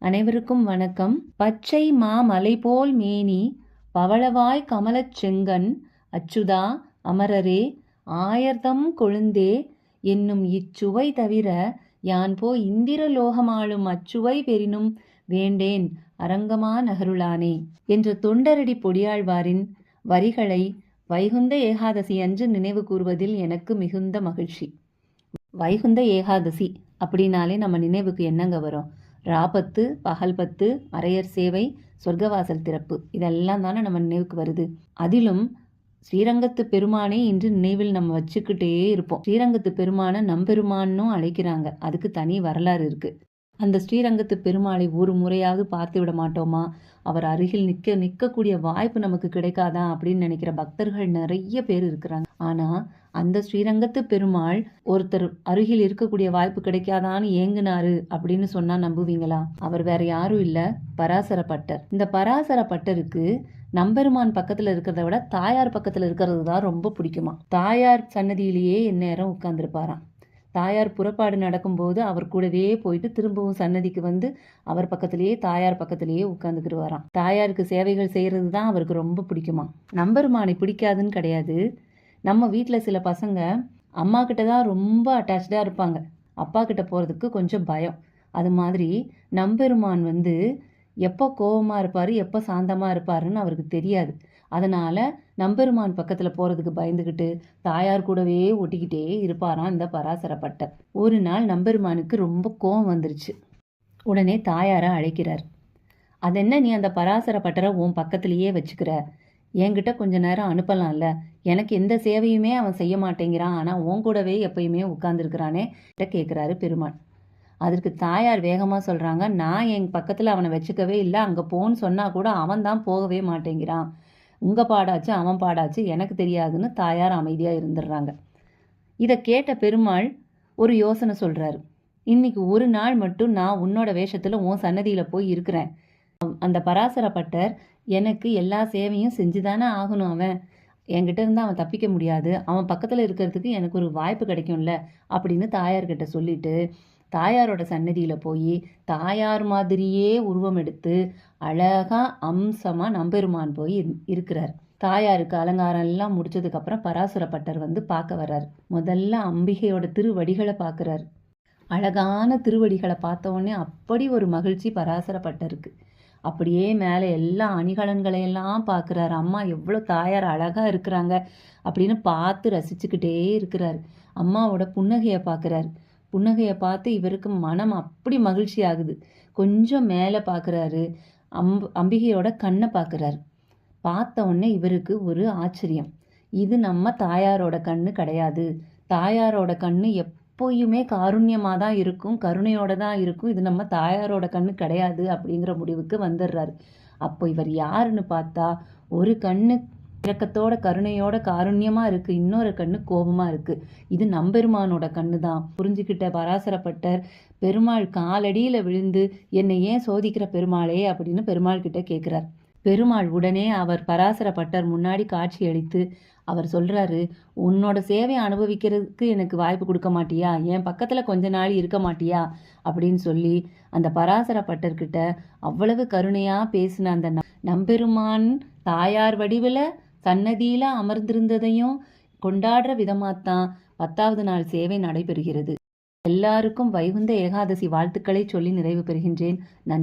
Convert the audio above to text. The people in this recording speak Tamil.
அனைவருக்கும் வணக்கம். பச்சை மாமலை போல் மேனி பவளவாய் கமலச் செங்கண் அச்சுதா அமரரே ஆயர்தம் கொழுந்தே என்னும் இச்சுவை தவிர யான் போய் இந்திரலோகமாளும் அச்சுவை பெறினும் வேண்டேன் அரங்கமா நகருளானே என்ற தொண்டரடி பொடியாழ்வாரின் வரிகளை வைகுந்த ஏகாதசி அன்று நினைவு கூறுவதில் எனக்கு மிகுந்த மகிழ்ச்சி. வைகுந்த ஏகாதசி அப்படின்னாலே நம்ம நினைவுக்கு என்னங்க வரும்? ராபத்து, பகல் பத்து, அரையர் சேவை, சொர்க்கவாசல் திறப்பு, இதெல்லாம் தானே நம்ம நினைவுக்கு வருது. அதிலும் ஸ்ரீரங்கத்து பெருமானே இன்று நினைவில் நம்ம வச்சுக்கிட்டே இருப்போம். ஸ்ரீரங்கத்து பெருமானை நம்பெருமானும் அழைக்கிறாங்க. அதுக்கு தனி வரலாறு இருக்கு. அந்த ஸ்ரீரங்கத்து பெருமாளை ஒரு முறையாவது பார்த்து விட மாட்டோமா? அவர் அருகில் நிற்கக்கூடிய வாய்ப்பு நமக்கு கிடைக்காதா அப்படின்னு நினைக்கிற பக்தர்கள் நிறைய பேர் இருக்கிறாங்க. ஆனா அந்த ஸ்ரீரங்கத்து பெருமாள் ஒருத்தர் அருகில் இருக்கக்கூடிய வாய்ப்பு கிடைக்காதான்னு ஏங்குனாரு அப்படின்னு சொன்னா நம்புவீங்களா? அவர் வேற யாரும் இல்ல, பராசரப்பட்டர். இந்த பராசரப்பட்டருக்கு நம்பெருமான் பக்கத்துல இருக்கிறத விட தாயார் பக்கத்துல இருக்கிறது தான் ரொம்ப பிடிக்குமா. தாயார் சன்னதியிலேயே எந்நேரம் உட்கார்ந்துருப்பாராம். தாயார் புறப்பாடு நடக்கும்போது அவர் கூடவே போயிட்டு திரும்பவும் சன்னதிக்கு வந்து அவர் பக்கத்திலேயே தாயார் பக்கத்திலேயே உட்கார்ந்துக்கிடுவாராம். தாயாருக்கு சேவைகள் செய்யறது தான் அவருக்கு ரொம்ப பிடிக்குமா. நம்பெருமானை பிடிக்காதுன்னு கிடையாது. நம்ம வீட்டில் சில பசங்க அம்மா கிட்ட தான் ரொம்ப அட்டாச்சாக இருப்பாங்க, அப்பா கிட்ட போகிறதுக்கு கொஞ்சம் பயம். அது மாதிரி நம்பெருமான் வந்து எப்போ கோபமாக இருப்பார், எப்போ சாந்தமாக இருப்பாருன்னு அவருக்கு தெரியாது. அதனால் நம்பெருமான் பக்கத்தில் போகிறதுக்கு பயந்துக்கிட்டு தாயார் கூடவே ஒட்டிக்கிட்டே இருப்பாராம் இந்த பராசரப்பட்டர். ஒரு நாள் நம்பெருமானுக்கு ரொம்ப கோபம் வந்துருச்சு. உடனே தாயாரை அழைக்கிறார். அதென்ன நீ அந்த பராசரப்பட்டரை உன் பக்கத்திலேயே வச்சுக்கிற? என்கிட்ட கொஞ்ச நேரம் அனுப்பலாம்ல. எனக்கு எந்த சேவையுமே அவன் செய்ய மாட்டேங்கிறான், ஆனால் உன் கூடவே எப்பயுமே உட்கார்ந்துருக்கிறானே கேட்குறாரு பெருமாள். அதற்கு தாயார் வேகமாக சொல்கிறாங்க, நான் என் பக்கத்தில் அவனை வச்சுக்கவே இல்லை, அங்கே போன்னு சொன்னால் கூட அவன் தான் போகவே மாட்டேங்கிறான். உங்கள் பாடாச்சு அவன் பாடாச்சு எனக்கு தெரியாதுன்னு தாயார் அமைதியாக இருந்துடுறாங்க. இதை கேட்ட பெருமாள் ஒரு யோசனை சொல்கிறாரு. இன்னைக்கு ஒரு நாள் மட்டும் நான் உன்னோட வேஷத்தில் உன் சன்னதியில் போய் இருக்கிறேன். அந்த பராசரப்பட்டர் எனக்கு எல்லா சேவையும் செஞ்சுதானே ஆகணும். அவன் என்கிட்ட இருந்து அவன் தப்பிக்க முடியாது, அவன் பக்கத்தில் இருக்கிறதுக்கு எனக்கு ஒரு வாய்ப்பு கிடைக்கும்ல அப்படின்னு தாயார்கிட்ட சொல்லிட்டு தாயாரோட சன்னதியில் போய் தாயார் மாதிரியே உருவம் எடுத்து அழகா அம்சமாக நம்பெருமான் போய் இருக்கிறார். தாயாருக்கு அலங்காரம் எல்லாம் முடிச்சதுக்கப்புறம் பராசரப்பட்டர் வந்து பார்க்க வர்றார். முதல்ல அம்பிகையோட திருவடிகளை பார்க்குறார். அழகான திருவடிகளை பார்த்த உடனே அப்படி ஒரு மகிழ்ச்சி பராசரப்பட்டருக்கு. அப்படியே மேலே எல்லா அணிகலன்களையெல்லாம் பார்க்குறாரு. அம்மா எவ்வளோ தாயார் அழகாக இருக்கிறாங்க அப்படின்னு பார்த்து ரசிச்சுக்கிட்டே இருக்கிறார். அம்மாவோட புன்னகையை பார்க்குறாரு. புன்னகையை பார்த்து இவருக்கு மனம் அப்படி மகிழ்ச்சி ஆகுது. கொஞ்சம் மேலே பார்க்குறாரு. அம்பிகையோட கண்ணை பார்க்குறாரு. பார்த்த உடனே இவருக்கு ஒரு ஆச்சரியம். இது நம்ம தாயாரோட கண்ணு கிடையாது. தாயாரோட கண்ணு எப்போயுமே காருண்யமாக தான் இருக்கும், கருணையோட தான் இருக்கும். இது நம்ம தாயாரோட கண்ணு கிடையாது அப்படிங்கிற முடிவுக்கு வந்துடுறாரு. அப்போ இவர் யாருன்னு பார்த்தா, ஒரு கண்ணு இரக்கத்தோட கருணையோட காருண்யமாக இருக்குது, இன்னொரு கண்ணு கோபமாக இருக்குது. இது நம்பெருமானோட கண்ணு தான். புரிஞ்சுக்கிட்ட பராசரப்பட்டர் பெருமாள் காலடியில் விழுந்து என்னை ஏன் சோதிக்கிற பெருமாளே அப்படின்னு பெருமாள் கிட்ட கேட்குறார். பெருமாள் உடனே அவர் பராசரப்பட்டர் முன்னாடி காட்சி அளித்து அவர் சொல்கிறாரு, உன்னோட சேவையை அனுபவிக்கிறதுக்கு எனக்கு வாய்ப்பு கொடுக்க மாட்டியா? என் பக்கத்தில் கொஞ்ச நாள் இருக்க மாட்டியா அப்படின்னு சொல்லி அந்த பராசரப்பட்டர்கிட்ட அவ்வளவு கருணையாக பேசின அந்த நம்பெருமான் தாயார் வடிவில் சன்னதியில் அமர்ந்திருந்ததையும் கொண்டாடுற விதமாகத்தான் 10வது நாள் சேவை நடைபெறுகிறது. எல்லாருக்கும் வைகுந்த ஏகாதசி வாழ்த்துக்களை சொல்லி நிறைவு பெறுகின்றேன். நன்றி.